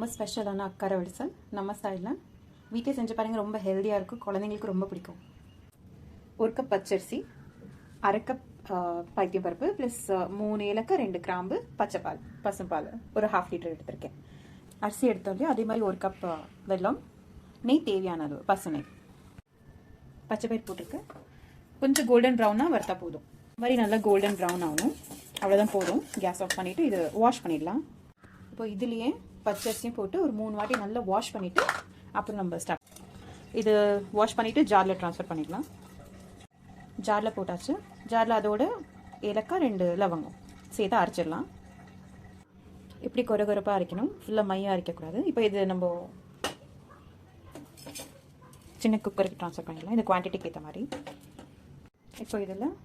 ரொம்ப ஸ்பெஷலான அக்கார வடிசல் நம்ம ஸ்டைலில் வீட்டே செஞ்சு பாருங்கள். ரொம்ப ஹெல்த்தியாக இருக்கும், குழந்தைங்களுக்கு ரொம்ப பிடிக்கும். 1 கப் பச்சரிசி, 1/2 கப் பைத்தியம் பருப்பு ப்ளஸ் 3 ஏலக்காய், 2 கிராம்பு, பச்சைப்பால், பசும்பால் ஒரு 1/2 லிட்டர் எடுத்திருக்கேன். அரிசி எடுத்தோடய அதே மாதிரி 1 கப் வெல்லம், நெய் தேவையான அளவு, பசு நெய், பச்சைப்பயிர் போட்டிருக்கேன். கொஞ்சம் கோல்டன் ப்ரௌனாக வறுத்தா போதும். இந்த மாதிரி நல்லா கோல்டன் ப்ரௌன் ஆகணும், அவ்வளோதான் போதும். கேஸ் ஆஃப் பண்ணிவிட்டு இது வாஷ் பண்ணிடலாம். இப்போ இதுலேயே பச்சரிசியும் போட்டு ஒரு 3 வாட்டி நல்லா வாஷ் பண்ணிவிட்டு அப்புறம் நம்ம ஸ்டார்ட். இது வாஷ் பண்ணிவிட்டு ஜாரில் ட்ரான்ஸ்ஃபர் பண்ணிடலாம். ஜாரில் போட்டாச்சு. ஜாரில் அதோட ஏலக்காய் 2 லவங்கம் சேர்த்து அரைச்சிடலாம். இப்படி கொரகொரப்பாக அரைக்கணும், ஃபுல்லாக மையாக அரைக்கக்கூடாது. இப்போ இது நம்ம சின்ன குக்கருக்கு ட்ரான்ஸ்ஃபர் பண்ணிடலாம், இந்த குவான்டிட்டிக்கு ஏற்ற மாதிரி. இப்போ இதில்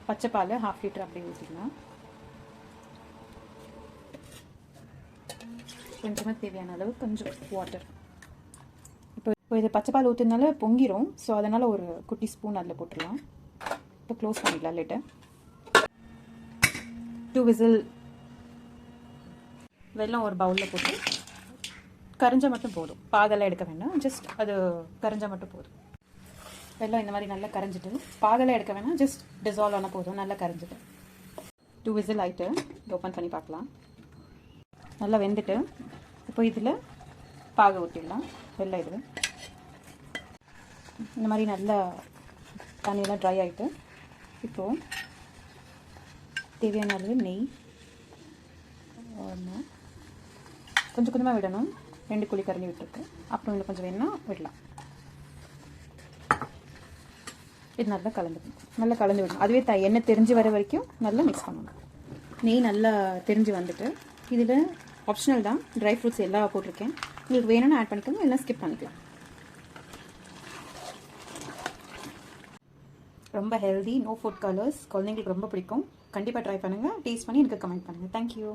பச்சை பால் 1/2 லிட்டர் அப்படியே ஊற்றிக்கலாம். கொஞ்சமாக தேவையான அளவு கொஞ்சம் வாட்டர். இப்போ இது பச்சை பால் ஊற்றுனால பொங்கிரும், ஸோ அதனால் ஒரு குட்டி ஸ்பூன் அதில் போட்டுடலாம். இப்போ க்ளோஸ் பண்ணிடலாம் லிட்டை. 2 விசில். வெல்லம் ஒரு பவுலில் போட்டு கரைஞ்சா மட்டும் போதும், பாகெல்லாம் எடுக்க வேண்டாம், ஜஸ்ட் அது கரைஞ்சா மட்டும் போதும். வெல்லம் இந்த மாதிரி நல்லா கரைஞ்சிட்டு, பாகெல்லாம் எடுக்க வேணாம், ஜஸ்ட் டிசால்வ் ஆனால் போதும். நல்லா கரைஞ்சிட்டு 2 விசில் ஆகிட்டு ஓப்பன் பண்ணி பார்க்கலாம். நல்லா வெந்துட்டு இப்போ இதில் பாகை ஊற்றிடலாம். வெள்ளை இதில் இந்த மாதிரி நல்லா தண்ணியெல்லாம் ட்ரை ஆகிட்டு இப்போது தேவையான அளவு நெய் கொஞ்சம் கொஞ்சமாக விடணும். 2 குழி கரண்டி விட்டுருக்கு. அப்புறம் இன்னும் கொஞ்சம் வேணும்னா விடலாம். இது நல்லா கலந்து விடணும். அதுவே எண்ணெய் தெரிஞ்சு வர வரைக்கும் நல்லா மிக்ஸ் பண்ணணும். நெய் நல்லா தெரிஞ்சு வந்துட்டு இதில் ஆப்ஷனல் தான், ட்ரை ஃப்ரூட்ஸ் எல்லாம் போட்டிருக்கேன். உங்களுக்கு வேணும்னு ஆட் பண்ணிக்கலாம், எல்லாம் ஸ்கிப் பண்ணிக்கலாம். ரொம்ப ஹெல்தி, நோ ஃபுட் கலர்ஸ், குழந்தைங்களுக்கு ரொம்ப பிடிக்கும். கண்டிப்பாக ட்ரை பண்ணுங்கள். டேஸ்ட் பண்ணி எனக்கு கமெண்ட் பண்ணுங்கள். தேங்க்யூ.